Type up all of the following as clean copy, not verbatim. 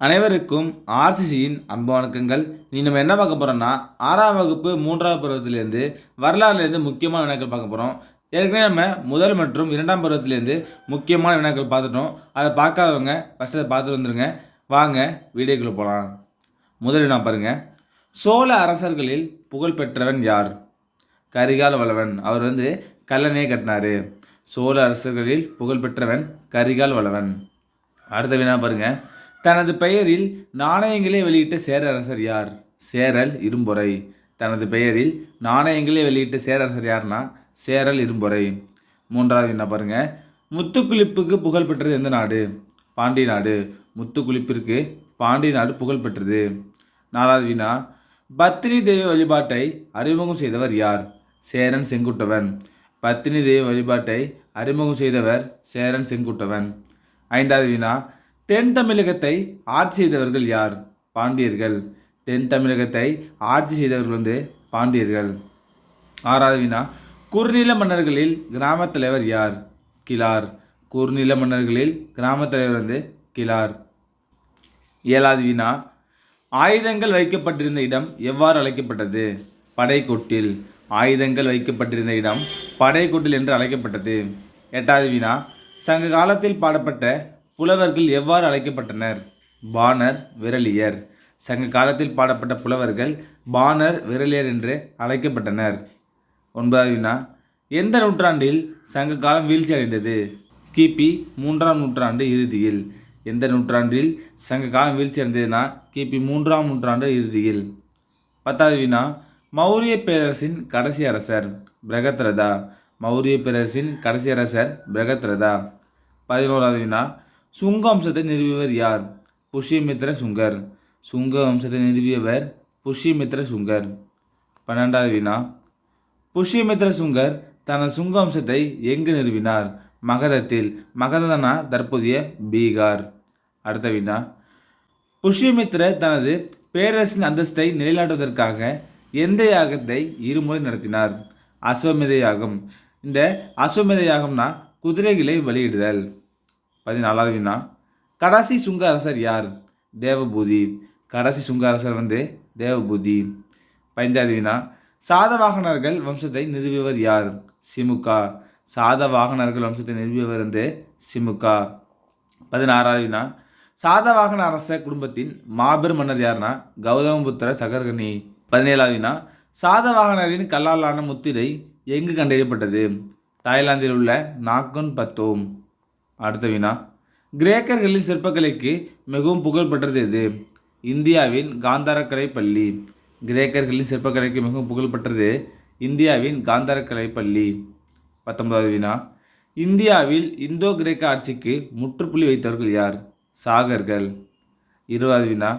அனைவருக்கும் ஆர்சிசியின் அன்பு வணக்கங்கள். நம்ம என்ன பார்க்க போகிறோம்னா 6ஆம் வகுப்பு 3வது பருவத்திலேருந்து வரலாறுலேருந்து முக்கியமான வினாக்கள் பார்க்க போகிறோம். ஏற்கனவே நம்ம முதல் மற்றும் 2ஆம் பருவத்திலேருந்து முக்கியமான வினாக்கள் பார்த்துட்டோம். அதை பார்க்காதவங்க ஃபஸ்ட்டு அதை பார்த்துட்டு வந்துருங்க. வாங்க வீடியோக்குள்ளே போகலாம். முதல் வினா பாருங்கள். சோழ அரசர்களில் புகழ்பெற்றவன் யார்? கரிகால வளவன். அவர் கல்லணையை கட்டினார். சோழ அரசர்களில் புகழ்பெற்றவன் கரிகால் வளவன். அடுத்த வினா பாருங்கள். தனது பெயரில் நாணயங்களை வெளியிட்ட சேர அரசர் யார்? சேரல் இரும்பொறை. தனது பெயரில் நாணயங்களை வெளியிட்ட சேரரசர் யார்னா சேரல் இரும்பொறை. மூன்றாவது வினா பாருங்க. முத்துக்குளிப்புக்கு புகழ் பெற்றது எந்த நாடு? பாண்டிய நாடு. முத்துக்குளிப்பிற்கு பாண்டிய நாடு புகழ் பெற்றது. நாலாவது வினா. பத்தினி தெய்வ வழிபாட்டை அறிமுகம் செய்தவர் யார்? சேரன் செங்குட்டுவன். பத்தினி தெய்வ வழிபாட்டை அறிமுகம் செய்தவர் சேரன் செங்குட்டுவன். ஐந்தாவது வினா. தென் தமிழகத்தை ஆட்சி செய்தவர்கள் யார்? பாண்டியர்கள். தென் தமிழகத்தை ஆட்சி செய்தவர்கள் பாண்டியர்கள். ஆறாவது வினா. குறுநில மன்னர்களில் கிராம தலைவர் யார்? கிளார். குறுநில மன்னர்களில் கிராம தலைவர் கிளார். ஏழாவது வினா. ஆயுதங்கள் வைக்கப்பட்டிருந்த இடம் எவ்வாறு அழைக்கப்பட்டது? படைக்கொட்டில். ஆயுதங்கள் வைக்கப்பட்டிருந்த இடம் படைக்கொட்டில் என்று அழைக்கப்பட்டது. எட்டாவது வினா. சங்க காலத்தில் பாடப்பட்ட புலவர்கள் எவ்வாறு அழைக்கப்பட்டனர்? பாணர், விரலியர். சங்க காலத்தில் பாடப்பட்ட புலவர்கள் பாணர், விரலியர் என்று அழைக்கப்பட்டனர். ஒன்பதாவது வினா. எந்த நூற்றாண்டில் சங்க காலம் வீழ்ச்சி அடைந்தது? கிபி 3ஆம் நூற்றாண்டு இறுதியில். எந்த நூற்றாண்டில் சங்க காலம் வீழ்ச்சி அடைந்ததுன்னா கிபி 3ஆம் நூற்றாண்டு இறுதியில். பத்தாவது வினா. மௌரிய பேரரசின் கடைசி அரசர்? பிரகத்ரதா. மௌரிய பேரரசின் கடைசி அரசர் பிரகத்ரதா. 11வது வினா. சுங்க வம்சத்தை நிறுவியவர் யார்? புஷ்யமித்ர சுங்கர். சுங்க வம்சத்தை நிறுவியவர் புஷ்யமித்ர சுங்கர். 12வது வினா. புஷ்யமித்ர சுங்கர் தனது சுங்க வம்சத்தை எங்கு நிறுவினார்? மகதத்தில். மகதனா தற்போதைய பீகார். அடுத்த வினா. புஷ்யமித்ர தனது பேரரசின் அந்தஸ்தை நிலைநாட்டுவதற்காக எந்த யாகத்தை இருமுறை நடத்தினார்? அஸ்வமேத யாகம். இந்த அஸ்வமேத யாகம்னா குதிரைகளை பலியிடுதல். 14வது வினா. கடைசி சுங்க அரசர் யார்? தேவபூதி. கடைசி சுங்க அரசர் தேவபூதி. 15வது வினா. சாதவாகனர்கள் வம்சத்தை நிறுவியவர் யார்? சிமுகா. சாதவாகனர்கள் வம்சத்தை நிறுவியவர் சிமுகா. 16வது வினா. சாதவாகன அரச குடும்பத்தின் மாபெரும் மன்னர் யார்னா கௌதமபுத்திர சகர்கனி. 17வது வினா. சாதவாகனரின் கல்லாலான முத்திரை எங்கு கண்டறியப்பட்டது? தாய்லாந்தில் உள்ள நாக்குன் பத்தோம். அடுத்த வினா. கிரேக்கர்களின் சிற்பக்கலைக்கு மிகவும் புகழ் பெற்றது எது? இந்தியாவின் காந்தாரக்கலை பள்ளி. கிரேக்கர்களின் சிற்பக்கலைக்கு மிகவும் புகழ் பெற்றது இந்தியாவின் காந்தாரக்கலை பள்ளி. 19வது வினா. இந்தியாவில் இந்தோ கிரேக்க ஆட்சிக்கு முற்றுப்புள்ளி வைத்தவர்கள் யார்? சாகர்கள். 20வது வினா.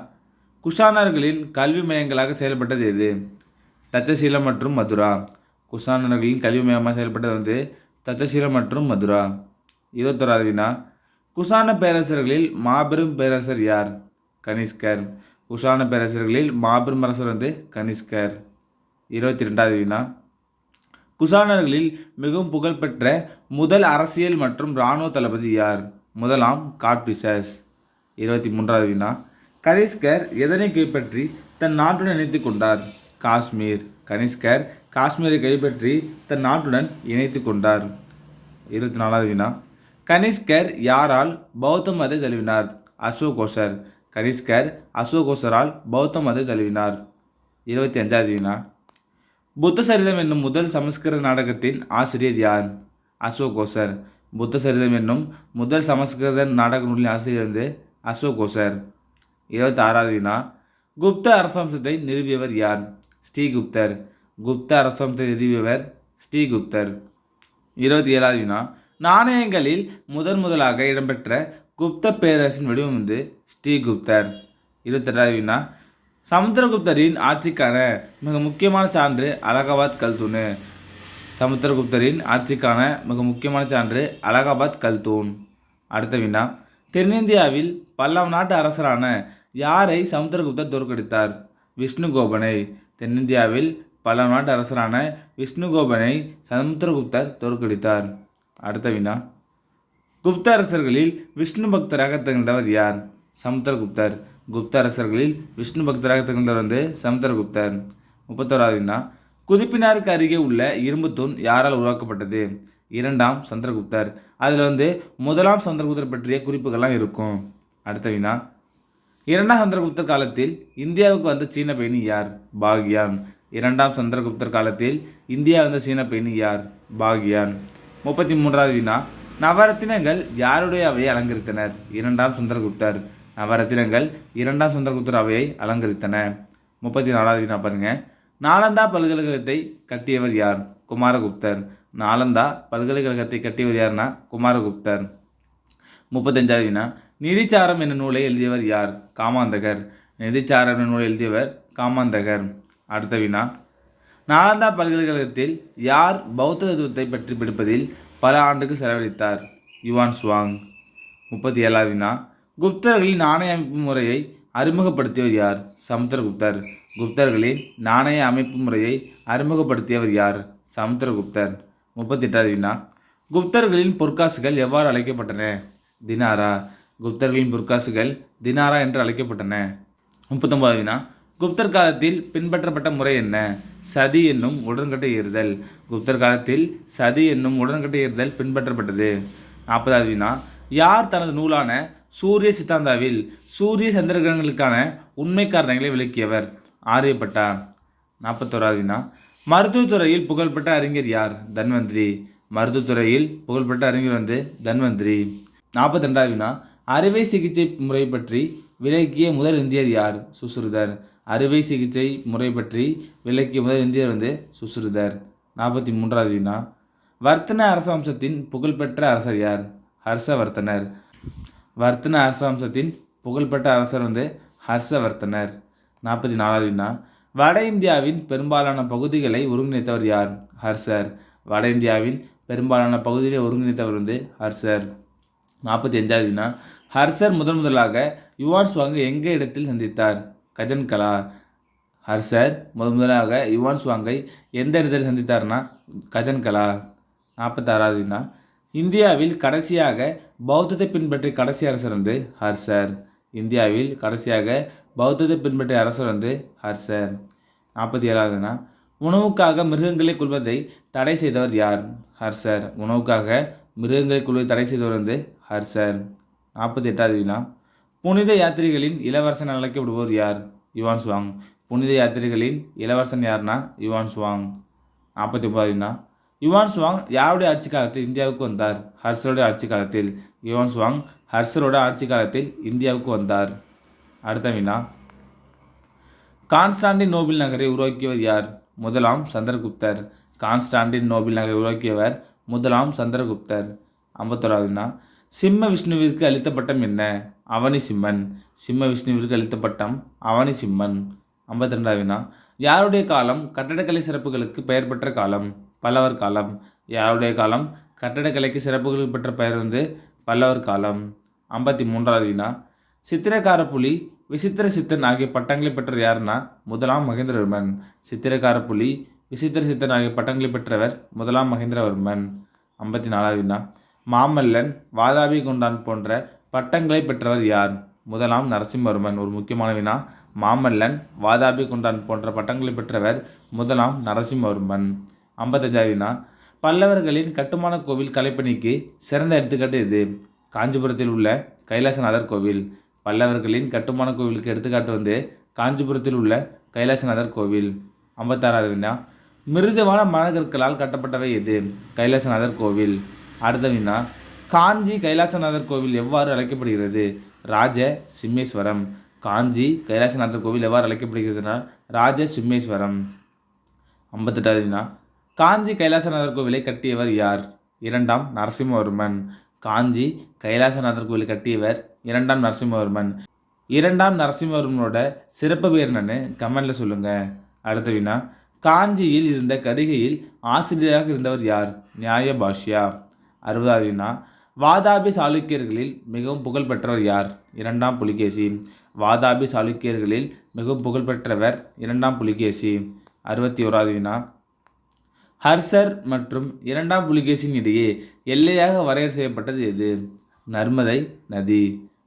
குஷானர்களின் கல்வி மையங்களாக செயல்பட்டது எது? தட்சசீலம் மற்றும் மதுரா. குஷானர்களின் கல்வி மையமாக செயல்பட்டது தட்சசீலம் மற்றும் மதுரா. 21வது வினா. குஷான பேரரசர்களில் மாபெரும் பேரரசர் யார்? கனிஷ்கர். குஷான பேரரசர்களில் மாபெரும் அரசர் கனிஷ்கர். 22வது வினா. குஷானர்களில் மிகவும் புகழ்பெற்ற முதல் அரசியல் மற்றும் இராணுவ தளபதி யார்? முதலாம் காட்பிசஸ். 23வது வினா. கனிஷ்கர் எதனை கைப்பற்றி தன் நாட்டுடன் இணைத்து கொண்டார்? காஷ்மீர். கனிஷ்கர் காஷ்மீரை கைப்பற்றி தன் நாட்டுடன் இணைத்து கொண்டார். 24வது வினா. கனிஷ்கர் யாரால் பௌத்த மதத்தை தழுவினார்? அசோகோசர். கனிஷ்கர் அசோகோசரால் பௌத்த மதத்தை தழுவினார். 25வது வினா. புத்த சரிதம் என்னும் முதல் சமஸ்கிருத நாடகத்தின் ஆசிரியர் யார்? அசோகோசர். புத்த சரிதம் என்னும் முதல் சமஸ்கிருத நாடக நூலின் ஆசிரியர் அசோகோசர். 26வது வினா. குப்த அரசவம்சத்தை நிறுவியவர் யார்? ஸ்ரீகுப்தர். குப்த அரசவம்சத்தை நிறுவியவர் ஸ்ரீகுப்தர். 27வது வினா. நாணயங்களில் முதலாக இடம்பெற்ற குப்த பேரரசின் வடிவம் ஸ்ரீகுப்தர். 28வது வினா. சமுத்திரகுப்தரின் ஆட்சிக்கான மிக முக்கியமான சான்று அலகாபாத் கல்தூண். சமுத்திரகுப்தரின் ஆட்சிக்கான மிக முக்கியமான சான்று அலகாபாத் கல்தூண். அடுத்த வினா. தென்னிந்தியாவில் பல்லவ நாட்டு அரசரான யாரை சமுத்திரகுப்தர் தோற்கடித்தார்? விஷ்ணுகோபனை. தென்னிந்தியாவில் பல்லவ நாட்டு அரசரான விஷ்ணுகோபனை சமுத்திரகுப்தர் தோற்கடித்தார். அடுத்த வினா. குப்த அரசர்களில் விஷ்ணு பக்தராக திகழ்ந்தவர் யார்? சமுத்திரகுப்தர். குப்த அரசர்களில் விஷ்ணு பக்தராக திகழ்ந்தவர் சமுத்திரகுப்தர். 31வது வினா, குதிப்பினாருக்கு அருகே உள்ள இரும்பு தூண் யாரால் உருவாக்கப்பட்டது? 2ஆம் சந்திரகுப்தர். அதில் முதலாம் சந்திரகுப்தர் பற்றிய குறிப்புகள்லாம் இருக்கும். அடுத்த வினா, 2ஆம் சந்திரகுப்தர் காலத்தில் இந்தியாவுக்கு வந்த சீன பயணி யார்? பாக்யான். 2ஆம் சந்திரகுப்தர் காலத்தில் இந்தியா வந்த சீன பயணி யார்? பாக்யான். 33வது வினா, நவரத்தினங்கள் யாருடைய அவையை அலங்கரித்தனர்? 2ஆம் சந்திரகுப்தர். நவரத்தினங்கள் 2ஆம் சந்திரகுப்தர் அவையை அலங்கரித்தன. 34வது வினா பாருங்க, நாலந்தா பல்கலைக்கழகத்தை கட்டியவர் யார்? குமாரகுப்தர். நாலந்தா பல்கலைக்கழகத்தை கட்டியவர் யார்னா குமாரகுப்தர். 35வது வினா, நிதிச்சாரம் என்ற நூலை எழுதியவர் யார்? காமாந்தகர். நிதிச்சாரம் என்ற நூலை எழுதியவர் காமாந்தகர். அடுத்த வினா, நாலந்தா பல்கலைக்கழகத்தில் யார் பௌத்த தத்துவத்தை பற்றி படிப்பதில் பல ஆண்டுகள் செலவழித்தார்? Yuan Chwang. 37வது வினா, குப்தர்களின் நாணய அமைப்பு முறையை அறிமுகப்படுத்தியவர் யார்? சமுத்திரகுப்தர். குப்தர்களின் நாணய அமைப்பு முறையை அறிமுகப்படுத்தியவர் யார்? சமுத்திரகுப்தர். 38வது வினா, குப்தர்களின் பொற்காசுகள் எவ்வாறு அழைக்கப்பட்டன? தினாரா. குப்தர்களின் பொற்காசுகள் தினாரா என்று அழைக்கப்பட்டன. 39வது வினா, குப்தர் காலத்தில் பின்பற்றப்பட்ட முறை என்ன? சதி என்னும் உடன்கட்டை ஏறுதல். குப்தர் காலத்தில் சதி என்னும் உடன்கட்டை ஏறுதல் பின்பற்றப்பட்டது. 40வது வினா, யார் தனது நூலான சூரிய சித்தாந்தாவில் சூரிய சந்திர கிரகங்களுக்கான உண்மை காரணங்களை விளக்கியவர்? ஆரியப்பட்டா. 41வது வினா, மருத்துவத்துறையில் புகழ்பெற்ற அறிஞர் யார்? தன்வந்திரி. மருத்துவத்துறையில் புகழ்பெற்ற அறிஞர் தன்வந்திரி. 42வது வினா, அறுவை சிகிச்சை முறை பற்றி விளக்கிய முதல் இந்தியர் யார்? சுஷ்ருதர். அறுவை சிகிச்சை முறை பற்றி விளக்கிய முதல் இந்தியர் சுஷ்ருதர். 43வது வினா, வர்த்தன அரச வம்சத்தின் புகழ்பெற்ற அரசர் யார்? ஹர்ஷவர்த்தனர். வர்த்தன அரச வம்சத்தின் புகழ்பெற்ற அரசர் ஹர்ஷவர்த்தனர். 44வது வினா, வட இந்தியாவின் பெரும்பாலான பகுதிகளை ஒருங்கிணைத்தவர் யார்? ஹர்ஷர். வட இந்தியாவின் பெரும்பாலான பகுதிகளை ஒருங்கிணைத்தவர் ஹர்ஷர். 45வது வினா, ஹர்ஷர் முதலாக யுவான் சுவாங்கை எங்கே இடத்தில் சந்தித்தார்? கஜன்கலா. ஹர்ஷர் முதலாக யுவான் சுவாங்கை எந்த இடத்தில் சந்தித்தார்னா கஜன்கலா. 46வது வினா, இந்தியாவில் கடைசியாக பௌத்தத்தை பின்பற்றிய கடைசி அரசர் ஹர்ஷர். இந்தியாவில் கடைசியாக பௌத்தத்தை பின்பற்றிய அரசர் ஹர்ஷர். 47வது வினா, உணவுக்காக மிருகங்களை கொள்வதை தடை செய்தவர் யார்? ஹர்ஷர். உணவுக்காக மிருகங்களை கொள்வதை தடை செய்தவர் ஹர்ஷர். 48வது வினா, புனித யாத்திரிகளின் இளவரசன் அழைக்கப்படுவோர் யார்? Yuan Chwang. புனித யாத்திரிகளின் இளவரசன் யார்னா யுவான் சுவாங். 49வது வினா, யுவான் சுவாங் யாருடைய ஆட்சி காலத்தில் இந்தியாவுக்கு வந்தார்? ஹர்ஷருடைய ஆட்சி காலத்தில். யுவான் சுவாங் ஹர்ஷரோட ஆட்சி காலத்தில் இந்தியாவுக்கு வந்தார். அடுத்த வினா, கான்ஸ்டாண்டினோபிள் நகரை உருவாக்கியவர் யார்? முதலாம் சந்திரகுப்தர். கான்ஸ்டாண்டினோபிள் நகரை உருவாக்கியவர் முதலாம் சந்திரகுப்தர். 51வது வினா, சிம்ம விஷ்ணுவிற்கு அளித்த பட்டம் என்ன? அவனி சிம்மன். சிம்ம விஷ்ணுவிற்கு அளித்த பட்டம் அவனி சிம்மன். 52வது வினா, யாருடைய காலம் கட்டடக்கலை சிறப்புகளுக்கு பெயர் பெற்ற காலம்? பல்லவர் காலம். யாருடைய காலம் கட்டடக்கலைக்கு சிறப்புகள் பெற்ற பெயர் பல்லவர் காலம். 53வது வினா, சித்திரக்கார புலி, விசித்திர சித்தன் ஆகிய பட்டங்களை பெற்றவர் யாருன்னா முதலாம் மகேந்திரவர்மன். சித்திரக்கார புலி, விசித்திர சித்தன் ஆகிய பட்டங்களை பெற்றவர் முதலாம் மகேந்திரவர்மன். 54வது வினா, மாமல்லன், வாதாபி கொண்டான் போன்ற பட்டங்களை பெற்றவர் யார்? முதலாம் நரசிம்மவர்மன். ஒரு முக்கியமான வினா, மாமல்லன், வாதாபி கொண்டான் போன்ற பட்டங்களை பெற்றவர் முதலாம் நரசிம்மவர்மன். 55வது வினா, பல்லவர்களின் கட்டுமான கோவில் கலைப்பணிக்கு சிறந்த எடுத்துக்காட்டு எது? காஞ்சிபுரத்தில் உள்ள கைலாசநாதர் கோவில். பல்லவர்களின் கட்டுமான கோவிலுக்கு எடுத்துக்காட்டு காஞ்சிபுரத்தில் உள்ள கைலாசநாதர் கோவில். 56வது வினா, மிருதுவான மரக்கற்களால் கட்டப்பட்டவை எது? கைலாசநாதர் கோவில். அடுத்த வினா, காஞ்சி கைலாசநாதர் கோவில் எவ்வாறு அழைக்கப்படுகிறது? ராஜ சிம்மேஸ்வரம். காஞ்சி கைலாசநாதர் கோவில் எவ்வாறு அழைக்கப்படுகிறதுனா ராஜ சிம்மேஸ்வரம். 58வது வினா, காஞ்சி கைலாசநாதர் கோவிலை கட்டியவர் யார்? 2ஆம் நரசிம்மவர்மன். காஞ்சி கைலாசநாதர் கோவிலை கட்டியவர் 2ஆம் நரசிம்மவர்மன். 2ஆம் நரசிம்மவர்மனோட சிறப்பு பேர் என்னன்னு கமெண்ட்ல சொல்லுங்க. அடுத்த வினா, காஞ்சியில் இருந்த கடிகையில் ஆசிரியராக இருந்தவர் யார்? நியாய பாஷ்யா. 60வது வினா, வாதாபி சாளுக்கியர்களில் மிகவும் புகழ்பெற்றவர் யார்? 2ஆம் புலிகேசி. வாதாபி சாளுக்கியர்களில் மிகவும் புகழ்பெற்றவர் 2ஆம் புலிகேசி. 61வது வினா, ஹர்ஷர் மற்றும் 2ஆம் புலிகேசின் இடையே எல்லையாக வரையறை செய்யப்பட்டது எது? நர்மதை நதி.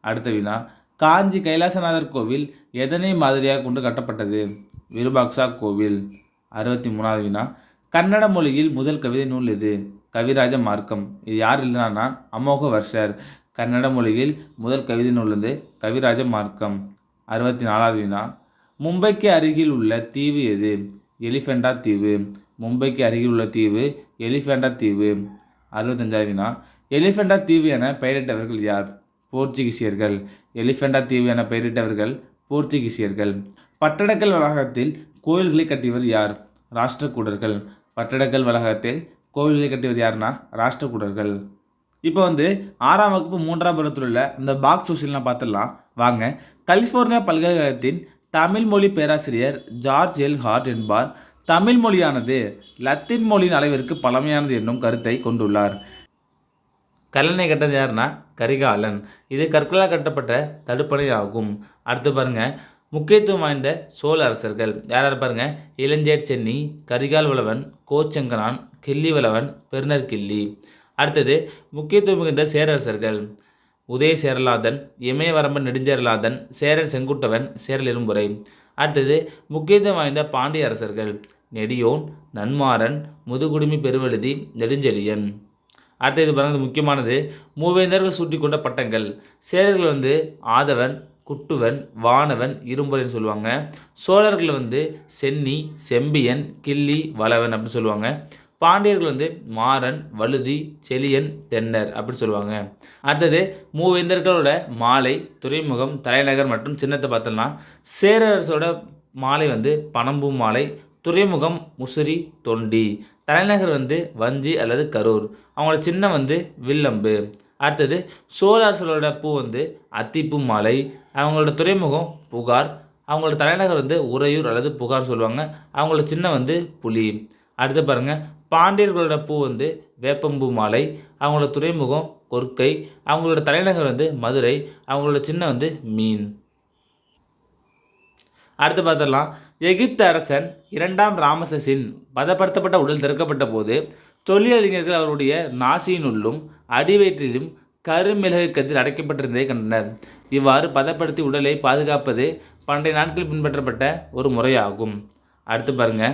அடுத்த வினா, காஞ்சி கைலாசநாதர் கோவில் எதனை மாதிரியாக கொண்டு கட்டப்பட்டது? விருபாக்ஷா கோவில். 63வது வினா, கன்னட மொழியில் முதல் கவிதை நூல் எது? கவிராஜ மார்க்கம். இது யார் எழுதினார்னா அமோக வர்ஷர். கன்னட மொழியில் முதல் கவிதை நூல் வந்து கவிராஜ மார்க்கம். 64வது வினா, மும்பைக்கு அருகில் உள்ள தீவு எது? எலிஃபெண்டா தீவு. மும்பைக்கு அருகில் உள்ள தீவு எலிஃபெண்டா தீவு. 65வது வினா, எலிஃபெண்டா தீவு என பெயரிட்டவர்கள் யார்? போர்ச்சுகீசியர்கள். எலிஃபெண்டா தீவு என பெயரிட்டவர்கள் போர்ச்சுகீசியர்கள். பட்டடக்கல் வளாகத்தில் கோயில்களை கட்டியவர் யார்? ராஷ்டிரகூடர்கள். பட்டடக்கல் வளாகத்தில் கோயில்களை கட்டியவர் யாருன்னா ராஷ்டிரகூடர்கள். இப்போ வந்து 6ஆம் வகுப்பு 3ஆம் பருவத்தில் உள்ள இந்த பாக்ஸ் கொஸ்டின்லாம் பார்த்துடலாம் வாங்க. கலிஃபோர்னியா பல்கலைக்கழகத்தின் தமிழ் மொழி பேராசிரியர் ஜார்ஜ் எல் ஹார்ட் என்பார் தமிழ் மொழியானது லத்தீன் மொழியின் அளவிற்கு பழமையானது என்னும் கருத்தை கொண்டுள்ளார். கல்லணை கட்டது யாருன்னா கரிகாலன். இது கற்களால் கட்டப்பட்ட தடுப்பணை ஆகும். அடுத்து பாருங்க, முக்கியத்துவம் வாய்ந்த சோழ அரசர்கள் யார் பாருங்க. இளஞ்சேட் சென்னி, கரிகால் வளவன், கோச்செங்கனான், கிள்ளி வளவன், பெருநர் கிள்ளி. அடுத்தது முக்கியத்துவம் மிகுந்த சேரரசர்கள் உதய சேரலாதன், இமயவரம்பன் நெடுஞ்சேரலாதன், சேரர் செங்குட்டவன், சேரல் இரும்புரை. அடுத்தது முக்கியத்துவம் வாய்ந்த பாண்டிய அரசர்கள் நெடியோன், நன்மாறன், முதுகுடுமி பெருவழுதி, நெடுஞ்செழியன். அடுத்தது பாருங்கள், முக்கியமானது மூவேந்தர்கள் சூட்டி கொண்ட பட்டங்கள். சேரர்கள் வந்து ஆதவன், குட்டுவன், வானவன், இரும்புரைன்னு சொல்லுவாங்க. சோழர்கள் வந்து சென்னி, செம்பியன், கிள்ளி, வளவன் அப்படின்னு சொல்லுவாங்க. பாண்டியர்கள் வந்து மாறன், வழுதி, செழியன், தென்னர் அப்படின்னு சொல்லுவாங்க. அடுத்தது மூவேந்தர்களோட மாலை, துறைமுகம், தலைநகர் மற்றும் சின்னத்தை பார்த்தோம்னா சேரரசோட மாலை வந்து பனம்பூ மாலை, துறைமுகம் முசிறி, தொண்டி, தலைநகர் வந்து வஞ்சி அல்லது கரூர், அவங்களோட சின்னம் வந்து வில்லம்பு. அடுத்தது சோழ அரசர்களோட பூ வந்து அத்திப்பூ மாலை, அவங்களோட துறைமுகம் புகார், அவங்களோட தலைநகர் வந்து உறையூர் அல்லது புகார் சொல்லுவாங்க, அவங்களோட சின்னம் வந்து புலி. அடுத்து பாருங்கள், பாண்டியர்களோட பூ வந்து வேப்பம்பூ மாலை, அவங்களோட துறைமுகம் கொர்க்கை, அவங்களோட தலைநகர் வந்து மதுரை, அவங்களோட சின்னம் வந்து மீன். அடுத்து பார்த்தலாம், எகிப்து அரசன் 2ஆம் ராமசஸின் பதப்படுத்தப்பட்ட உடல் திறக்கப்பட்ட போது தொழிலறிஞர்கள் அவருடைய நாசியினுள்ளும் அடிவயிற்றிலும் கருமிளகு கதிர் அடைக்கப்பட்டிருந்ததை கண்டனர். இவ்வாறு பதப்படுத்தி உடலை பாதுகாப்பது பண்டைய நாட்களில் பின்பற்றப்பட்ட ஒரு முறையாகும். அடுத்து பாருங்க,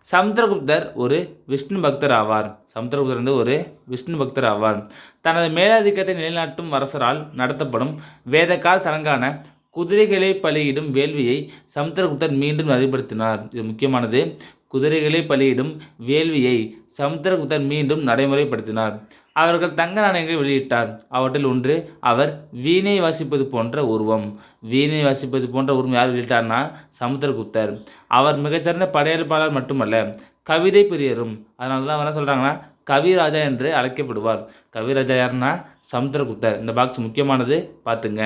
சமுத்திரகுப்தர் ஒரு விஷ்ணு பக்தர் ஆவார். சமுத்திரகுப்தர் வந்து ஒரு விஷ்ணு பக்தர் ஆவார். தனது மேலாதிக்கத்தை நிலைநாட்டும் அரசரால் நடத்தப்படும் வேதகால சடங்கான குதிரைகளை பலியிடும் வேள்வியை சமுத்திரகுப்தர் மீண்டும் நடைமுறைப்படுத்தினார். இது முக்கியமானது. குதிரைகளை பலியிடும் வேள்வியை சமுத்திரகுப்தர் மீண்டும் நடைமுறைப்படுத்தினார். அவர்கள் தங்க நாணயங்களை வெளியிட்டார். அவற்றில் ஒன்று அவர் வீணை வாசிப்பது போன்ற உருவம். வீணை வாசிப்பது போன்ற உருவம் யார் வெளியிட்டார்னா சமுத்திரகுப்தர். அவர் மிகச்சிறந்த படையெடுப்பாளர் மட்டுமல்ல, கவிதை பிரியரும். அதனால தான் என்ன சொல்கிறாங்கன்னா கவிராஜா என்று அழைக்கப்படுவார். கவிராஜா யாருன்னா சமுத்திரகுப்தர். இந்த பாக்ஸ் முக்கியமானது பார்த்துங்க.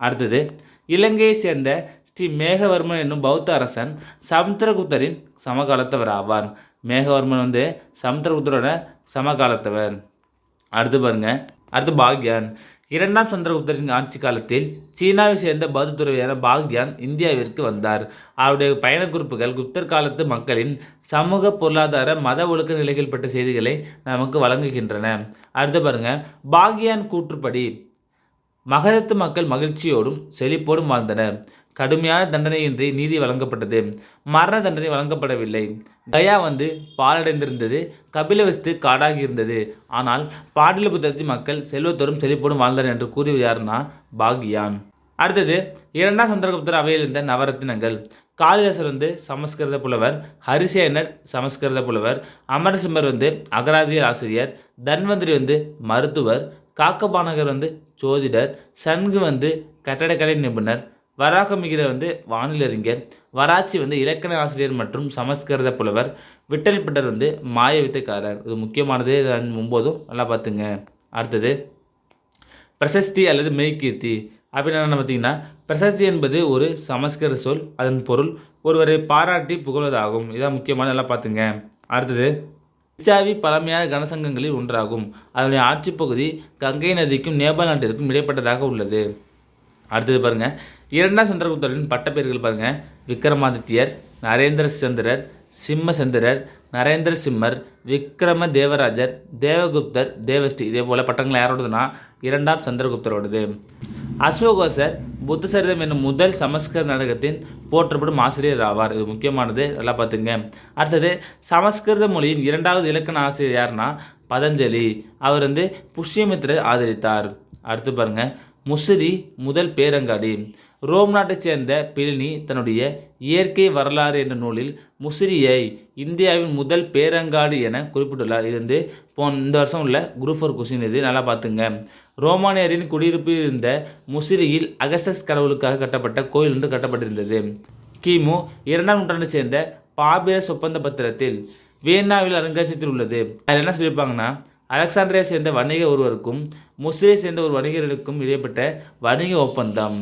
அடுத்தது, இலங்கையை சேர்ந்த ஸ்ரீ மேகவர்மன் என்னும் பௌத்த அரசன் சமுத்திரகுப்தரின் சமகாலத்தவர் ஆவார். மேகவர்மன் வந்து சமுத்திரகுப்தரோட சமகாலத்தவர். அடுத்து பாருங்க, அடுத்து பாக்யான். 2ஆம் சந்திரகுப்தரின் ஆட்சி காலத்தில் சீனாவை சேர்ந்த பௌத்த துறவியான பாக்யான் இந்தியாவிற்கு வந்தார். அவருடைய பயண குறிப்புகள் குப்தர் காலத்து மக்களின் சமூக, பொருளாதார, மத ஒழுக்க நிலைகள் பட்ட செய்திகளை நமக்கு வழங்குகின்றன. அடுத்து பாருங்க, பாக்யான் கூற்றுப்படி மகதத்து மக்கள் மகிழ்ச்சியோடும் செழிப்போடும் வாழ்ந்தனர். கடுமையான தண்டனையின்றி நீதி வழங்கப்பட்டது. மரண தண்டனை வழங்கப்படவில்லை. கயா வந்து பாலடைந்திருந்தது. கபிலவஸ்து காடாகி இருந்தது. ஆனால் பாடலிபுத்திரத்து மக்கள் செல்வத்தோடும் செழிப்போடும் வாழ்ந்தனர் என்று கூறியவர் யாருன்னா பாக்யான். அடுத்தது, 2ஆம் சந்திரகுப்தர் அவையில் இருந்த நவரத்தினங்கள். காளிதாசர் வந்து சமஸ்கிருத புலவர், ஹரிசேனர் சமஸ்கிருத புலவர், அமரசிம்மர் வந்து அகராதியல் ஆசிரியர், தன்வந்திரி வந்து மருத்துவர், காக்கபானகர் வந்து ஜோதிடர், சன்கு வந்து கட்டடக்கலை நிபுணர், வராகமிகிரர் வந்து வானிலறிஞர், வராச்சி வந்து இலக்கண ஆசிரியர் மற்றும் சமஸ்கிருத புலவர், விட்டல்பட்டர் வந்து மாய வித்தைக்காரர். இது முக்கியமானது. 9 நல்லா பார்த்துங்க. அடுத்தது, பிரசஸ்தி அல்லது மெய்கீர்த்தி அப்படின்னு என்ன பார்த்தீங்கன்னா, பிரசஸ்தி என்பது ஒரு சமஸ்கிருத சொல். அதன் பொருள் ஒருவரை பாராட்டி புகழ்வதாகும். இதான் முக்கியமான நல்லா பார்த்துங்க. அடுத்தது, லிச்சாவி பழமையான கனசங்கங்களில் ஒன்றாகும். அதனுடைய ஆட்சி பகுதி கங்கை நதிக்கும் நேபாள் நாட்டிற்கும் இடைப்பட்டதாக உள்ளது. அடுத்தது பாருங்க, 2ஆம் சந்திரகுப்தரின் பட்டப்பெயர்கள் பாருங்க. விக்ரமாதித்யர், நரேந்திர சந்திரர், சிம்மசந்திரர், நரேந்திர சிம்மர், விக்ரம தேவராஜர், தேவகுப்தர், தேவஸ்ரீ. இதே போல் பட்டங்கள் யாரோடதுன்னா 2ஆம் சந்திரகுப்தரோடது. அஸ்வகோசர் புத்த சரிதம் என்னும் முதல் சமஸ்கிருத நாடகத்தின் போற்றப்படும் ஆசிரியர் ஆவார். இது முக்கியமானது, நல்லா பார்த்துங்க. அடுத்தது சமஸ்கிருத மொழியின் 2வது இலக்கண ஆசிரியர் யாருன்னா பதஞ்சலி. அவர் புஷ்யமித்திரர் ஆதரித்தார். அடுத்து பாருங்க, முசிறி முதல் பேரங்காடி. ரோம் நாட்டைச் சேர்ந்த பிளினி தன்னுடைய இயற்கை வரலாறு என்ற நூலில் முசிறியை இந்தியாவின் முதல் பேரங்காடு என குறிப்பிட்டுள்ளார். இது இந்த வருஷம் உள்ள குரூப் 4 கொஸ்டின். இது நல்லா பார்த்துங்க. ரோமானியரின் குடியிருப்பு இருந்த முசிறியில் அகஸ்டஸ் கடவுளுக்காக கட்டப்பட்ட கோயில் ஒன்று கட்டப்பட்டிருந்தது. கிமு 2ஆம் நூற்றாண்டை சேர்ந்த பாபிரஸ் ஒப்பந்த பத்திரத்தில் வியன்னாவில் அருங்காட்சியகத்தில் உள்ளது. அதில் என்ன சொல்லியிருப்பாங்கன்னா, அலெக்சாண்ட்ரியா சேர்ந்த வணிக ஒருவருக்கும் முசிறியை சேர்ந்த ஒரு வணிகர்களுக்கும் இடைப்பட்ட வணிக ஒப்பந்தம்.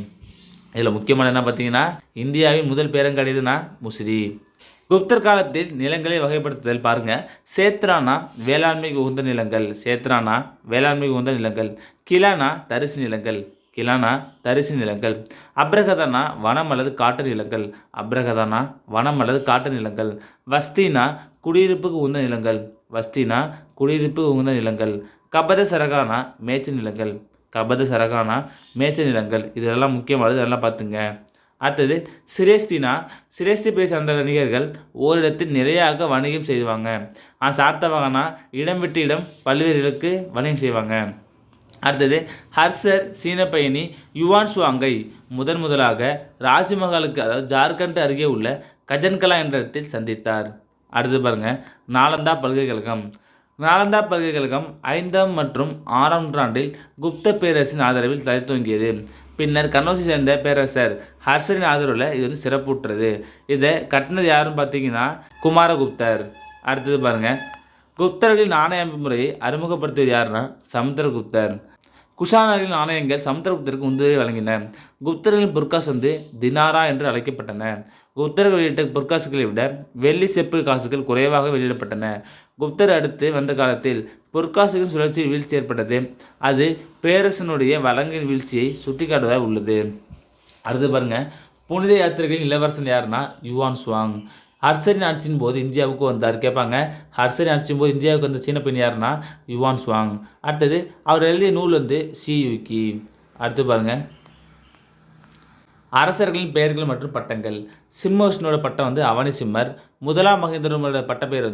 இதில் முக்கியமான என்ன பார்த்தீங்கன்னா, இந்தியாவின் முதல் பேரங்காடு எதுனா முசிறி. குப்தர் காலத்தில் நிலங்களை வகைப்படுத்துதல் பாருங்கள். சேத்ரானா வேளாண்மைக்கு உகந்த நிலங்கள், சேத்ரானா வேளாண்மைக்கு உகந்த நிலங்கள். கிலானா தரிசு நிலங்கள், கிலானா தரிசு நிலங்கள். அப்ரகதானா வனம் அல்லது காட்டு நிலங்கள், அப்ரகதானா வனம் அல்லது காட்டு நிலங்கள். வஸ்தினா குடியிருப்புக்கு உகந்த நிலங்கள், வஸ்தினா குடியிருப்புக்கு உகந்த நிலங்கள். கபத சரகானா மேய்ச்சல் நிலங்கள், கபத சரகானா மேய்ச்சல் நிலங்கள். இதெல்லாம் முக்கியமானது, நல்லா பார்த்துங்க. அடுத்தது சிரேஸ்தினா, சிரேஸ்தி பிரிவை சார்ந்த வணிகர்கள் ஓரிடத்தில் நிறையாக வணிகம் செய்வாங்க. சார்த்தவகனா இடம் விட்டு இடம் பல்வேறு இடத்துக்கு வணிகம் செய்வாங்க. அடுத்தது ஹர்ஷர் சீன பயணி யுவான் சுவாங்கை முதலாக ராஜ்மஹாலுக்கு அதாவது ஜார்க்கண்ட் அருகே உள்ள கஜன்கலா என்ற இடத்தில் சந்தித்தார். அடுத்து பாருங்கள், நாலந்தா பல்கலைக்கழகம். நாலந்தா பல்கலைக்கழகம் 5ஆம் மற்றும் 6ஆம் நூற்றாண்டில் குப்த பேரரசின் ஆதரவில் தழைத்தோங்கியது. பின்னர் கன்னௌசி சேர்ந்த பேரரசர் ஹர்ஷரின் ஆதரவில் இது சிறப்புற்றது. இதை கட்டினது யாருன்னு பார்த்தீங்கன்னா குமாரகுப்தர். அடுத்தது பாருங்கள், குப்தர்களின் நாணய அமைப்பு முறையை அறிமுகப்படுத்தியது யாருன்னா சமுத்திரகுப்தர். குஷானர்களின் நாணயங்கள் சமுத்திரகுப்தருக்கு உந்துதலை வழங்கின. குப்தர்களின் பொற்காசு தினாரா என்று அழைக்கப்பட்டன. குப்தர்கள் வெளியிட்ட பொற்காசுகளை விட வெள்ளி செப்பு காசுகள் குறைவாக வெளியிடப்பட்டன. குப்தர் அடுத்து வந்த காலத்தில் பொற்காசுகளின் சுழற்சியில் வீழ்ச்சி ஏற்பட்டது. அது பேரரசனுடைய வழங்கின் வீழ்ச்சியை சுட்டிக்காட்டுவதாக உள்ளது. அடுத்து பாருங்கள், புனித யாத்திரைகளின் இளவரசன் யாருன்னா யுவான் சுவாங். ஹர்ஷரின் ஆட்சியின் போது இந்தியாவுக்கு வந்தார். கேட்பாங்க, ஹர்ஷரின் ஆட்சியின் போது இந்தியாவுக்கு வந்த சீன பெண் யாருன்னா யுவான் சுவாங். அடுத்தது அவர் எழுதிய நூல் சியூக்கி. அடுத்து பாருங்கள், அரசர்களின் பெயர்கள் மற்றும் பட்டங்கள். சிம்மவிஷ்ணுவோட பட்டம் அவனி சிம்மர். முதலாம் மகேந்திரனோட பட்டப்பெயர்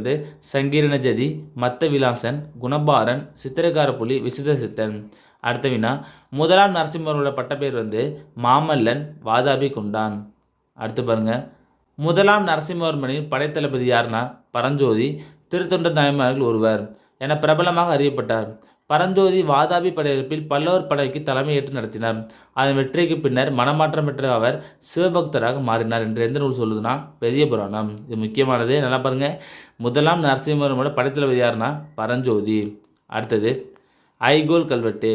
சங்கீரணஜதி, மத்த விலாசன், குணபாரன், சித்திரகார புலி, விசித சித்தன். அடுத்த வினா, முதலாம் நரசிம்மரோட பட்டப்பெயர் மாமல்லன், வாதாபி கொண்டான். அடுத்து பாருங்கள், முதலாம் நரசிம்மவர்மனின் படைத்தளபதி யாருன்னா பரஞ்சோதி, திருத்தொண்டர் நாயன்மார்கள் ஒருவர் என பிரபலமாக அறியப்பட்டார். பரஞ்சோதி வாதாபி படையெடுப்பில் பல்லவர் படைக்கு தலைமையேற்று நடத்தினார். அதன் வெற்றிக்கு பின்னர் மனமாற்றம் பெற்ற அவர் சிவபக்தராக மாறினார் என்று எந்த நூல் சொல்லுதுன்னா பெரிய புராணம். இது முக்கியமானது, நல்லா பாருங்கள். முதலாம் நரசிம்மவர்மனோட படைத்தளபதி யாருன்னா பரஞ்சோதி. அடுத்தது ஐகோல் கல்வெட்டு.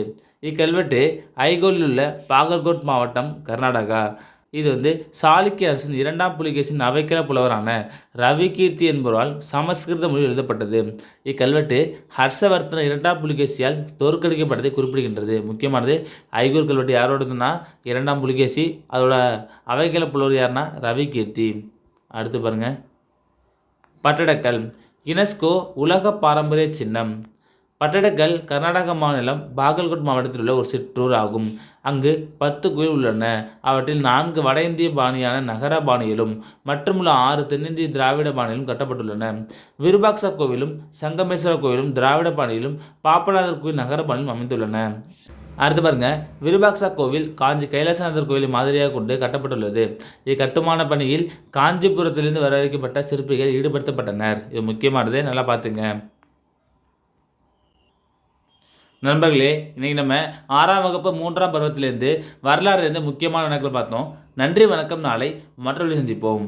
இக்கல்வெட்டு ஐகோலில் உள்ள பாகல்கோட் மாவட்டம், கர்நாடகா. இது சாளுக்கிய அரசின் 2ஆம் புலிகேசின் அவைக்கல புலவரான ரவிகீர்த்தி என்பவரால் சமஸ்கிருத மொழியில் எழுதப்பட்டது. இக்கல்வெட்டு ஹர்ஷவர்த்தன 2ஆம் புலிகேசியால் தோற்கடிக்கப்பட்டதை குறிப்பிடுகின்றது. முக்கியமானது, ஐகோல் கல்வெட்டு யாரோடதுன்னா 2ஆம் புலிகேசி. அதோட அவைக்கல புலவர் யாருன்னா ரவிகீர்த்தி. அடுத்து பாருங்கள், பட்டடக்கல். யுனெஸ்கோ உலக பாரம்பரிய சின்னம். பட்டடக்கல் கர்நாடக மாநிலம் பாகல்கோட் மாவட்டத்தில் உள்ள ஒரு சிற்றூர் ஆகும். அங்கு 10 கோயில் உள்ளன. அவற்றில் 4 வட இந்திய பாணியான நகர பாணியிலும் மற்றுமுள்ள 6 தென்னிந்திய திராவிட பாணியிலும் கட்டப்பட்டுள்ளன. விருபாக்சா கோவிலும் சங்கமேஸ்வர கோவிலும் திராவிட பாணியிலும், பாப்பநாதர் கோவில் நகர பாணியிலும் அமைந்துள்ளன. அடுத்து பாருங்க, விருபாக்சா கோவில் காஞ்சி கைலாசநாதர் கோவிலை மாதிரியாக கொண்டு கட்டப்பட்டுள்ளது. இக்கட்டுமான பணியில் காஞ்சிபுரத்திலிருந்து வரவழைக்கப்பட்ட சிற்பிகள் ஈடுபடுத்தப்பட்டனர். இது முக்கியமானது, நல்லா பார்த்துங்க. நண்பர்களே, இன்றைக்கி நம்ம 6ஆம் வகுப்பு 3ஆம் பருவத்திலேருந்து வரலாறுலேருந்து முக்கியமான வினாக்கள் பார்த்தோம். நன்றி, வணக்கம். நாளை மற்றவர்களை சந்திப்போம்.